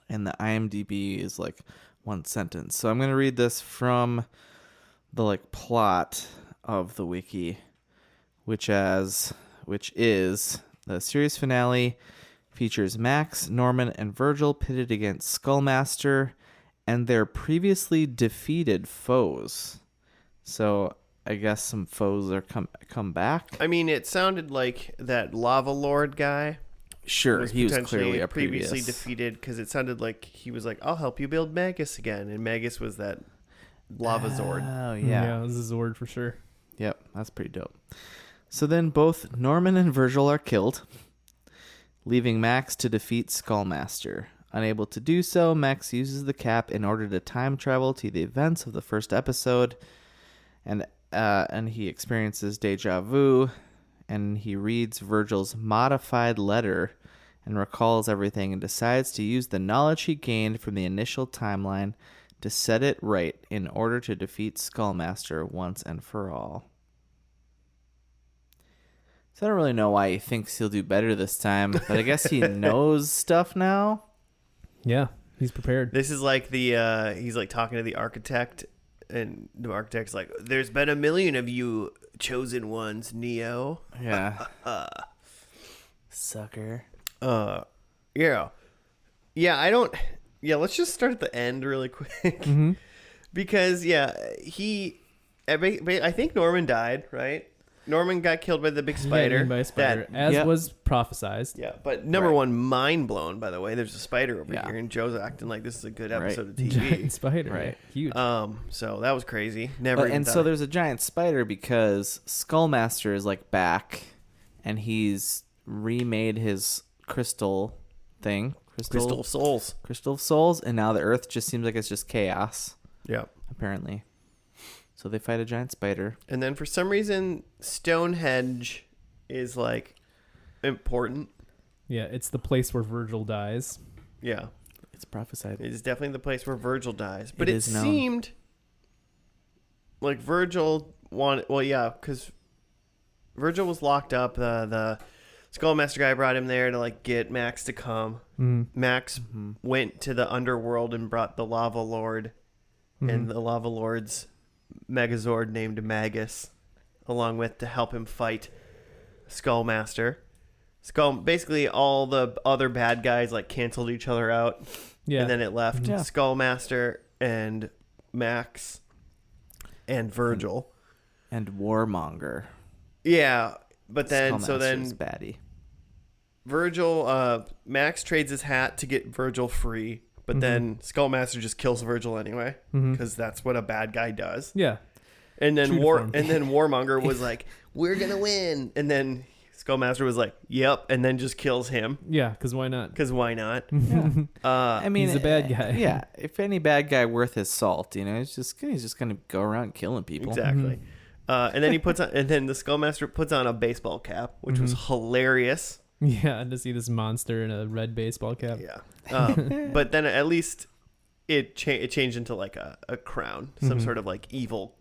and the IMDb is one sentence. So I'm going to read this from the plot of the wiki. Which is the series finale features Max, Norman, and Virgil pitted against Skullmaster and their previously defeated foes. So I guess some foes are come back. I mean, it sounded like that Lava Lord guy. Sure, he was clearly a previously defeated because it sounded like he was like, "I'll help you build Magus again," and Magus was that lava Zord. Oh, Yeah, this is a Zord for sure. Yep, that's pretty dope. So then both Norman and Virgil are killed, leaving Max to defeat Skullmaster. Unable to do so, Max uses the cap in order to time travel to the events of the first episode, and he experiences deja vu, and he reads Virgil's modified letter and recalls everything and decides to use the knowledge he gained from the initial timeline to set it right in order to defeat Skullmaster once and for all. So I don't really know why he thinks he'll do better this time, but I guess he knows stuff now. Yeah, he's prepared. This is like he's like talking to the architect, and the architect's like, "There's been a million of you chosen ones, Neo." Yeah. Sucker. Yeah. Let's just start at the end really quick. Because I think Norman died, right? Norman got killed by the big spider. Eaten by a spider, as was prophesized. Yeah, but number one, mind blown, by the way. There's a spider over here, and Joe's acting like this is a good episode of TV. Giant spider, right? Huge. So that was crazy. Never. And so there's a giant spider because Skullmaster is like back, and he's remade his crystal thing. Crystal of Souls. Crystal of Souls, and now the Earth just seems like it's just chaos. Yeah. Apparently. So they fight a giant spider. And then for some reason, Stonehenge is like important. Yeah, it's the place where Virgil dies. Yeah. It's prophesied. It is definitely the place where Virgil dies. But it known. seemed like Virgil wanted... Well, yeah, because Virgil was locked up. The Skullmaster guy brought him there to like get Max to come. Max went to the underworld and brought the Lava Lord and the Lava Lord's Megazord named Magus along with to help him fight Skullmaster. Basically all the other bad guys like canceled each other out. Yeah. And then it left Skullmaster and Max and Virgil. And Warmonger. Yeah. But then Skullmaster's baddie. Virgil, Max trades his hat to get Virgil free, but then Skullmaster just kills Virgil anyway because that's what a bad guy does. Yeah, and then Warmonger was like, "We're gonna win," and then Skullmaster was like, "Yep," and then just kills him. Yeah, because why not? Because why not? Yeah. I mean, he's a bad guy. Yeah, if any bad guy worth his salt, he's just gonna go around killing people. Exactly. And then the Skullmaster puts on a baseball cap, which was hilarious. Yeah, to see this monster in a red baseball cap. Yeah. But then at least it changed into like a crown, some sort of like evil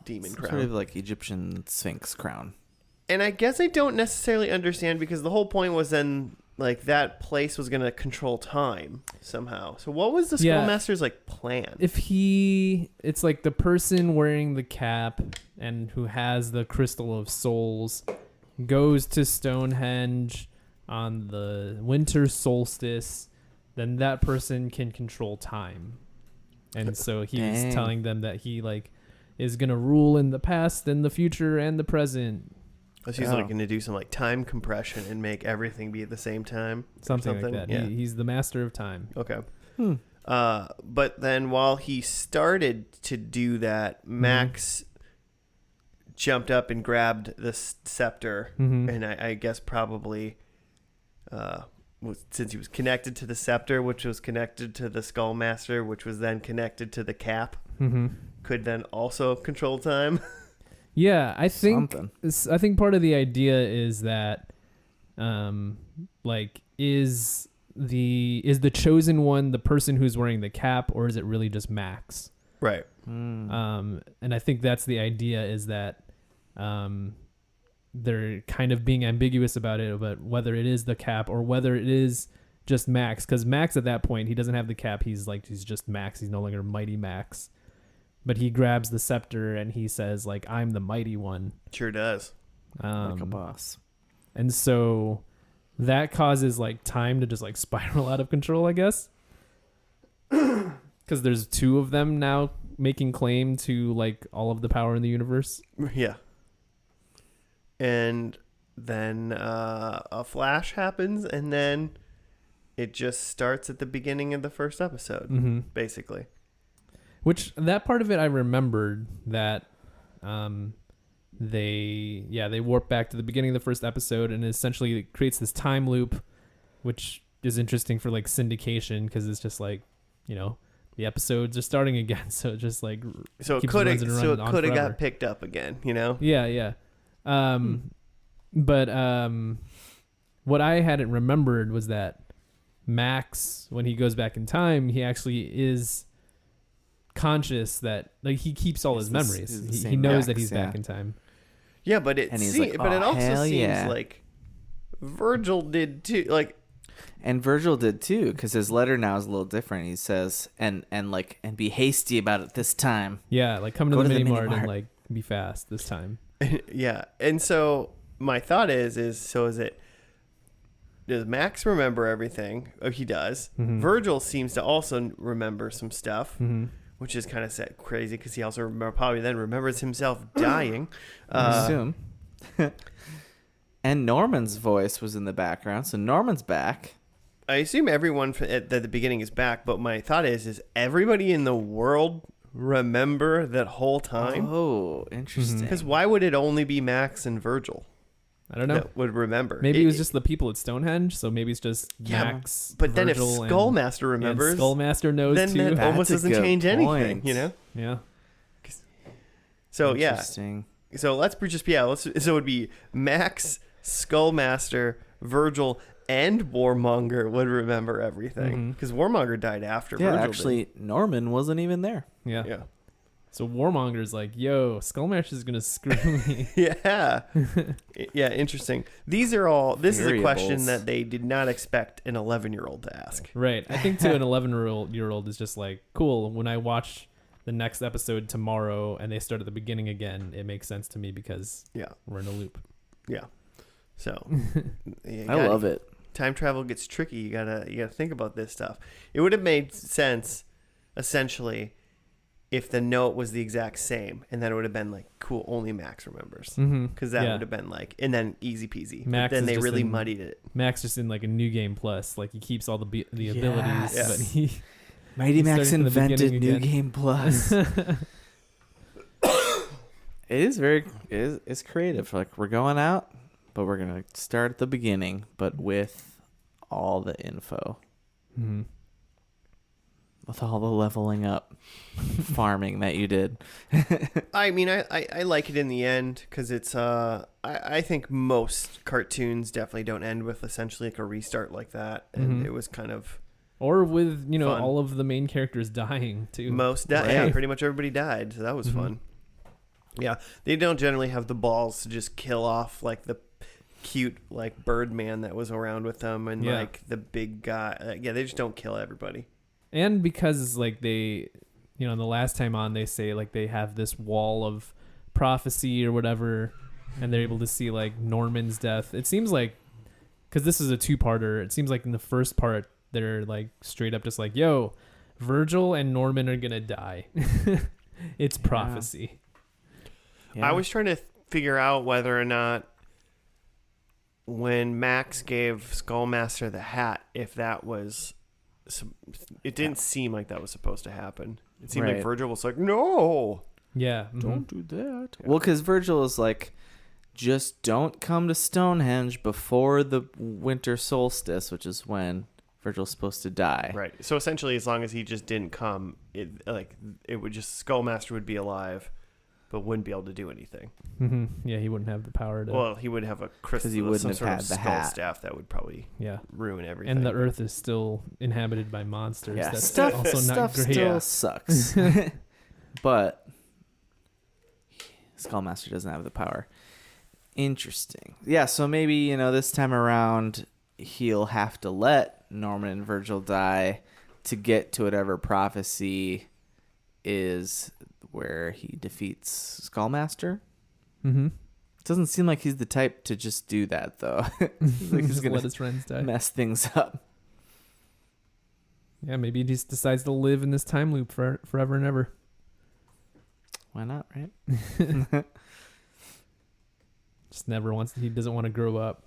demon crown. Sort of like Egyptian Sphinx crown. And I guess I don't necessarily understand because the whole point was then like that place was going to control time somehow. So what was the Skullmaster's like plan? It's like the person wearing the cap and who has the Crystal of Souls goes to Stonehenge on the winter solstice, then that person can control time. And so he's telling them that he like is going to rule in the past and the future and the present. So he's like going to do some like time compression and make everything be at the same time. Something like that. Yeah. He's the master of time. Okay. But then while he started to do that, Max jumped up and grabbed the scepter, and I guess probably since he was connected to the scepter, which was connected to the Skullmaster, which was then connected to the cap, could then also control time. Yeah, I think part of the idea is that, is the chosen one the person who's wearing the cap, or is it really just Max? Right. And I think that's the idea is that, they're kind of being ambiguous about it, but whether it is the cap or whether it is just Max, because Max at that point he doesn't have the cap. He's just Max. He's no longer Mighty Max. But he grabs the scepter and he says, like, I'm the mighty one. Sure does. Like a boss. And so that causes, like, time to just, like, spiral out of control, I guess. Because there's two of them now making claim to, like, all of the power in the universe. Yeah. And then a flash happens, and then it just starts at the beginning of the first episode, basically. Which that part of it I remembered that they warp back to the beginning of the first episode and essentially it creates this time loop, which is interesting for like syndication because it's just like, you know, the episodes are starting again, so it just like it could have got picked up again, you know? Yeah. But what I hadn't remembered was that Max, when he goes back in time, he actually is conscious that like he keeps all his memories. He knows that he's back in time. Yeah, but it also seems like Virgil did too. Like, and Virgil did too, because his letter now is a little different. He says, and be hasty about it this time. Yeah, like come to the mini mart and like be fast this time. Yeah, and so my thought is does Max remember everything? Oh, he does. Mm-hmm. Virgil seems to also remember some stuff, which is kind of crazy because he also probably then remembers himself dying. I assume. And Norman's voice was in the background, so Norman's back. I assume everyone at the beginning is back, but my thought is everybody in the world remember that whole time? Oh, interesting. Because why would it only be Max and Virgil? I don't know. That would remember. Maybe it was just the people at Stonehenge, so maybe it's just Max. But Virgil, then if Skullmaster remembers, Skullmaster knows then too. That almost doesn't change anything, you know? Yeah. So interesting. So let's just so it would be Max, Skullmaster, Virgil, and Warmonger would remember everything because Warmonger died after Virgil actually did. Norman wasn't even there. Yeah. So Warmonger's like, yo, Skullmaster's gonna screw me. Yeah. Yeah, interesting. This is a question that they did not expect an 11-year-old to ask. Right. I think to an 11-year-old is just like, cool, when I watch the next episode tomorrow and they start at the beginning again, it makes sense to me because we're in a loop. Yeah. So I love it. Time travel gets tricky. You gotta think about this stuff. It would have made sense, essentially, if the note was the exact same, and then it would have been like, cool, only Max remembers, because that would have been like, and then easy peasy. But then they really muddied it. Max just in like a New Game Plus, like he keeps all the abilities, but he Mighty Max invented New Game Plus. It's creative. Like we're going out, but we're gonna start at the beginning, but with all the info. Mm-hmm. With all the leveling up farming that you did. I mean, I like it in the end because it's I think most cartoons definitely don't end with essentially like a restart like that, and it was kind of or with fun. All of the main characters dying too. Most yeah, pretty much everybody died, so that was fun. Yeah, they don't generally have the balls to just kill off like the cute like Birdman that was around with them and like the big guy. They just don't kill everybody. And because like they, the last time on they say like they have this wall of prophecy or whatever, and they're able to see like Norman's death. It seems like, because this is a two-parter, it seems like in the first part they're like straight up just like, yo, Virgil and Norman are gonna die. It's prophecy. Yeah. I was trying to figure out whether or not when Max gave Skullmaster the hat, if that was... It didn't seem like that was supposed to happen. It seemed like Virgil was like, no. Yeah. Don't do that. Yeah. Well, because Virgil is like, just don't come to Stonehenge before the winter solstice, which is when Virgil's supposed to die. Right. So essentially, as long as he just didn't come, it would just, Skullmaster would be alive, but wouldn't be able to do anything. Mm-hmm. Yeah, he wouldn't have the power to... Well, he would have a crystal, he wouldn't some have sort had of the skull hat. staff that would probably ruin everything. And the Earth is still inhabited by monsters. Yeah, That's stuff great. Still sucks. But Skullmaster doesn't have the power. Interesting. Yeah, so maybe, this time around he'll have to let Norman and Virgil die to get to whatever prophecy is where he defeats Skullmaster. Mm-hmm. It doesn't seem like he's the type to just do that, though. Like he's gonna let his friends die. Mess things up. Yeah, maybe he just decides to live in this time loop forever and ever. Why not, right? Just never wants. He doesn't want to grow up.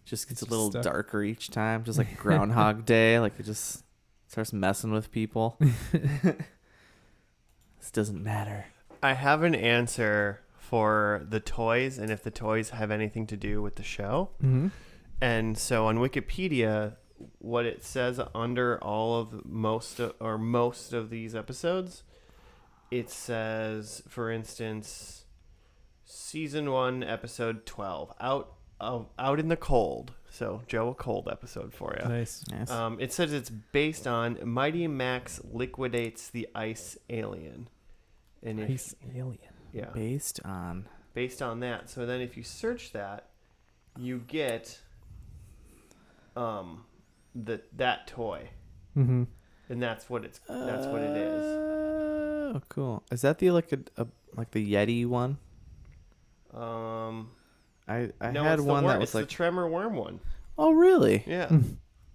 Just gets a little darker each time, just like Groundhog Day. Like it just starts messing with people. This doesn't matter. I have an answer for the toys and if the toys have anything to do with the show. Mm-hmm. And so on Wikipedia, what it says under all of most of these episodes, it says, for instance, season 1, episode 12, out in the cold. So Joe, a cold episode for you. Nice. It says it's based on Mighty Max liquidates the ice alien. And Ice alien. Yeah. Based on that. So then if you search that, you get that toy. Mm-hmm. And that's what it is. Oh, cool. Is that the like the Yeti one? I No, had it's one that was it's like the Tremor Worm one. Oh, really? Yeah.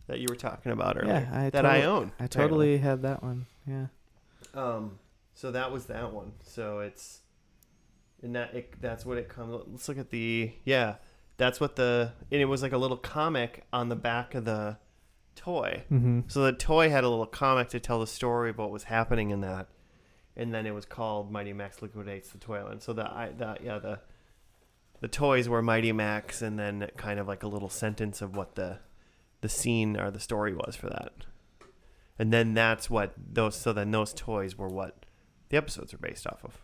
That you were talking about earlier. Yeah, I own. I totally had that one. Yeah. So that was that one. So it's that's what it comes. Let's look at that's what and it was like a little comic on the back of the toy. Mm-hmm. So the toy had a little comic to tell the story of what was happening in that, and then it was called Mighty Max Liquidates the Toyland. So the toys were Mighty Max, and then kind of like a little sentence of what the scene or the story was for that. And then that's what those toys were what the episodes are based off of.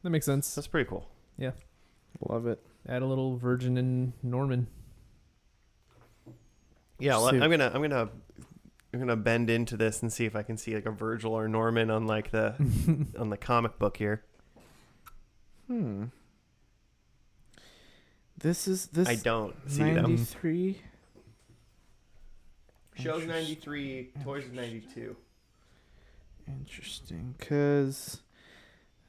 That makes sense. That's pretty cool. Yeah. Love it. Add a little Virgin and Norman. Yeah, well, See- I'm gonna bend into this and see if I can see like a Virgil or Norman on like the on the comic book here. This I don't see them. 93. Show's 93, toys is 92. Interesting, because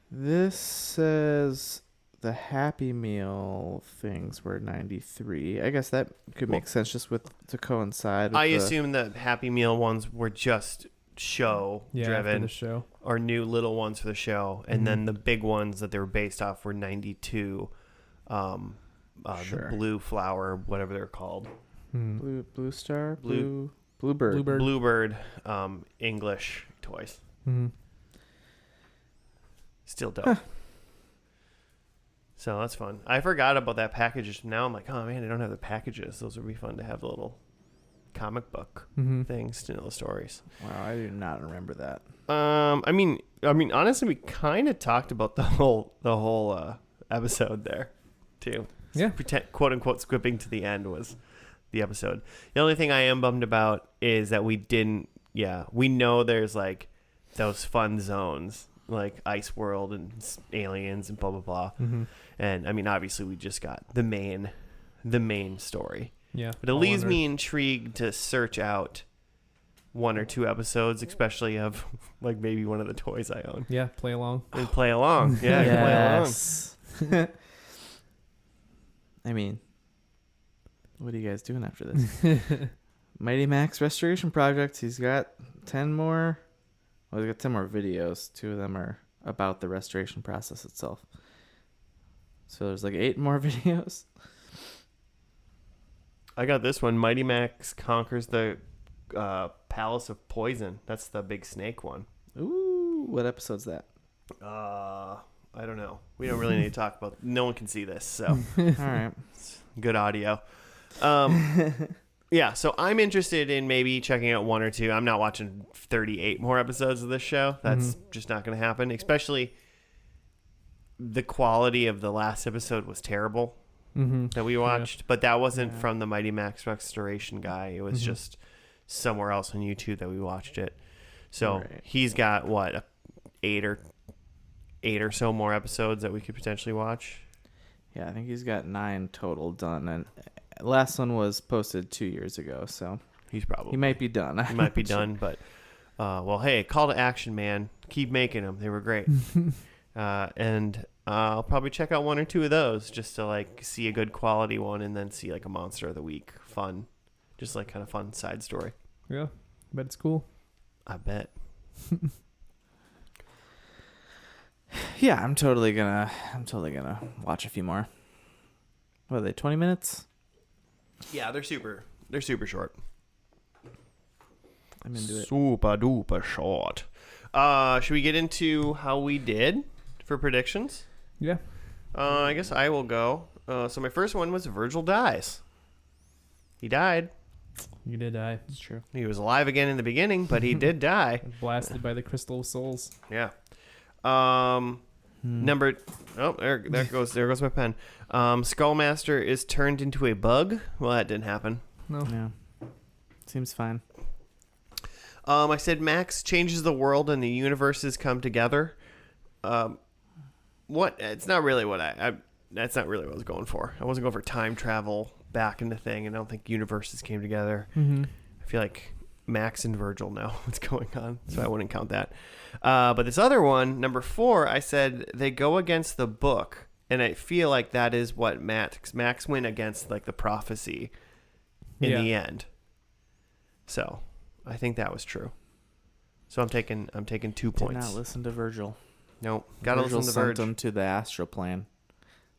this says the Happy Meal things were 93. I guess that could make sense just to coincide with I assume the Happy Meal ones were just show For driven the show. or new little ones for the show, and Mhm. then the big ones that they were based off were 92. Sure. The Blue Flower, whatever they're called. Blue Star? Blue- Bluebird. Bluebird. Bluebird, English toys. Mm-hmm. Still dope. So that's fun. I forgot about that package. Now I'm like, oh man, I don't have the packages. Those would be fun to have the little comic book Mm-hmm. things to know the stories. Wow, I do not remember that. I mean, honestly, we kind of talked about the whole episode there, too. Yeah. Pretend, quote unquote, skipping to the end was the episode. The only thing I am bummed about is that we didn't. Yeah, we know there's like those fun zones like Ice World and aliens and blah blah blah. Mm-hmm. And I mean, obviously, we just got the main story. Yeah. But it all leaves on me Earth. intrigued to search out one or two episodes, especially of like maybe one of the toys I own, Yeah, play along. and play along. Yeah, play along. Yes. I mean, what are you guys doing after this? Mighty Max Restoration Project. He's got 10 more. Well, he's got 10 more videos. 2 of them are about the restoration process itself. So there's like 8 more videos. I got this one. Mighty Max conquers the Palace of Poison. That's the big snake one. Ooh, what episode's that? I don't know. We don't really need to talk about. No one can see this, so All right. it's good audio. Yeah, so I'm interested in maybe checking out 1 or 2. I'm not watching 38 more episodes of this show. That's just not going to happen. Especially the quality of the last episode was terrible that we watched, but that wasn't from the Mighty Max Restoration guy. It was just somewhere else on YouTube that we watched it. So he's got what, 8 or so more episodes that we could potentially watch. Yeah, I think he's got 9 total done, and last one was posted 2 years ago, so He's probably he might be done. He might be done, but well, hey, call to action, man. Keep making them. They were great. And I'll probably check out 1 or 2 of those just to like see a good quality one, and then see like a Monster of the Week fun, just like kind of fun side story. Yeah, but it's cool. I bet. Yeah, I'm totally gonna watch a few more. What are they, 20 minutes? Yeah, they're super short. I'm into it. Super duper short. Should we get into how we did for predictions? Yeah. I guess I will go. So my first one was Virgil dies. He died. You did die. It's true. He was alive again in the beginning, but he did die. Blasted by the crystal souls. Yeah. Number. Oh, there goes my pen. Skullmaster is turned into a bug. Well, that didn't happen. No. Yeah. Seems fine. I said Max changes the world and the universes come together. What? It's not really what that's not really what I was going for. I wasn't going for time travel back in the thing, and I don't think universes came together. Mm-hmm. I feel like Max and Virgil know what's going on, so I wouldn't count that. But this other one, number 4, I said they go against the book, and I feel like that is what Max went against, like the prophecy in the end. So I think that was true. So I'm taking 2 points. Did not listen to Virgil. Nope, gotta Virgil listen to sent Virg. him to the astral plane,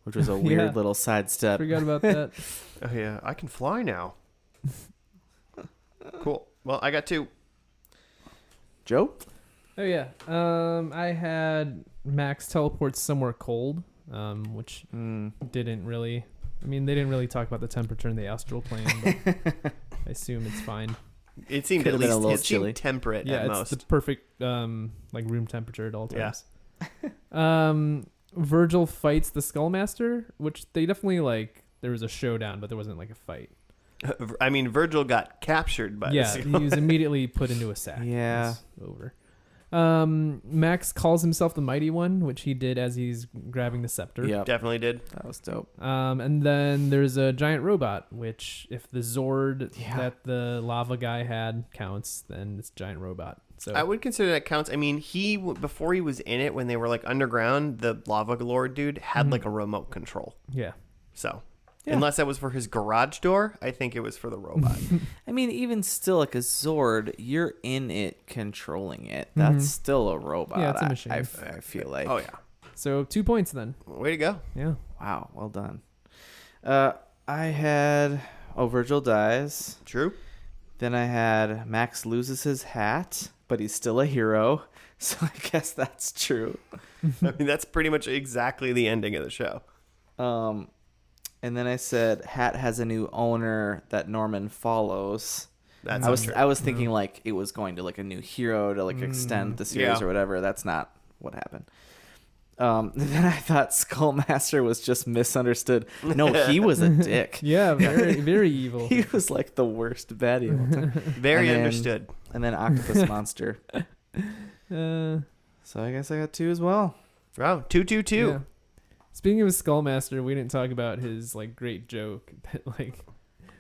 which was a weird little sidestep. Forgot about that. Oh yeah, I can fly now. Cool. Well, I got 2. Joe? Oh yeah. I had Max teleport somewhere cold, which didn't really. I mean, they didn't really talk about the temperature in the astral plane, but I assume it's fine. It seemed Could've at been a least little it chilly. seemed temperate Yeah, at it's most. the perfect like room temperature at all Yeah. times. Virgil fights the Skullmaster, which they definitely like. There was a showdown, but there wasn't like a fight. I mean, Virgil got captured by Yeah, the he was immediately put into a sack. Yeah. It was over. Max calls himself the Mighty One, which he did as he's grabbing the scepter. Yep. Definitely did. That was dope. And then there's a giant robot, which if the Zord Yeah. that the lava guy had counts, then it's a giant robot. So I would consider that counts. I mean, before he was in it, when they were like underground, the lava lord dude had like a remote control. yeah. So Yeah. unless that was for his garage door, I think it was for the robot. I mean, even still, like a Zord, you're in it controlling it. That's still a robot. Yeah, it's a machine. I feel like. Oh yeah, So 2 points then. way to go. Yeah. Wow, well done. I had Virgil dies. True. Then I had Max loses his hat, but he's still a hero. So I guess that's true. I mean, that's pretty much exactly the ending of the show. And then I said Hat has a new owner that Norman follows. That's I was true. I was thinking like it was going to like a new hero to like extend the series Yeah. or whatever. That's not what happened. Then I thought Skullmaster was just misunderstood. No, he was a dick. Yeah, very very evil. He was like the worst baddie of all time. Very And then- understood. And then Octopus Monster. Uh, So I guess I got 2 as well. Wow, 2-2-2. yeah. Speaking of Skullmaster, we didn't talk about his like great joke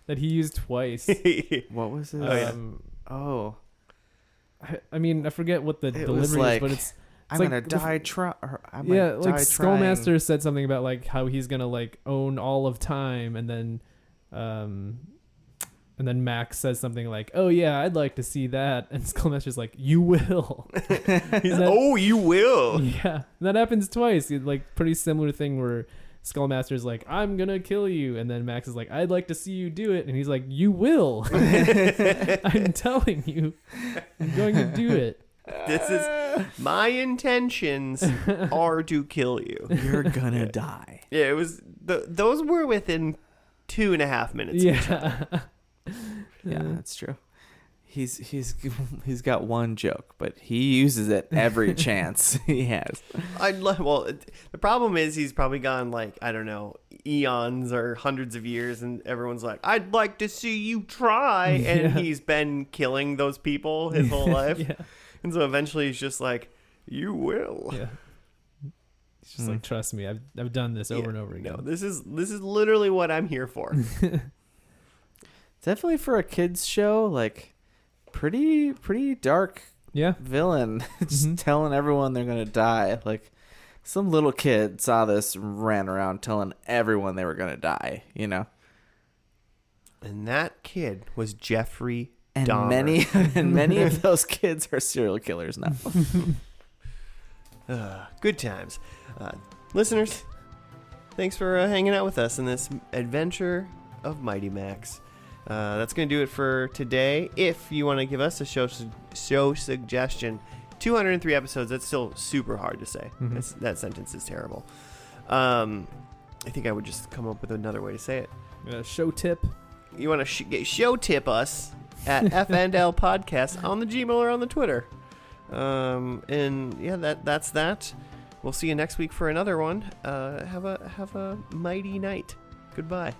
that he used twice. What was it? Oh, yeah. Oh, I mean, I forget what the It delivery was is, like, but it's I'm like gonna die yeah, like trying. Skullmaster said something about like how he's gonna like own all of time, and then Max says something like, "Oh yeah, I'd like to see that," and Skullmaster's like, "You will." He's like, oh, you will. Yeah, that happens twice. It's like pretty similar thing where Skullmaster's like, "I'm gonna kill you," and then Max is like, "I'd like to see you do it," and he's like, "You will." I'm telling you, I'm going to do it. This is my intentions are to kill you. You're gonna die. Yeah, it was. Those were within 2.5 minutes. of each other. Yeah. Yeah, that's true. He's got one joke, but he uses it every chance he has. The problem is he's probably gone like, I don't know, eons or hundreds of years, and everyone's like, I'd like to see you try, and he's been killing those people his whole life. Yeah. And so eventually he's just like, you will. Yeah. He's just like, trust me, I've done this over and over again. No, this is literally what I'm here for. Definitely for a kids show, like pretty dark Yeah. villain. Just telling everyone they're gonna die. Like some little kid saw this and ran around telling everyone they were gonna die. You know. And that kid was Jeffrey And Dahmer. many of those kids are serial killers now. Good times. Listeners, thanks for hanging out with us in this adventure of Mighty Max. That's going to do it for today. If you want to give us a show suggestion, 203 episodes. That's still super hard to say. Mhm. That sentence is terrible. I think I would just come up with another way to say it. Show tip. You want to show tip us at FNL Podcast on the Gmail or on the Twitter. And yeah, that's that. We'll see you next week for another one. Have a mighty night. Goodbye.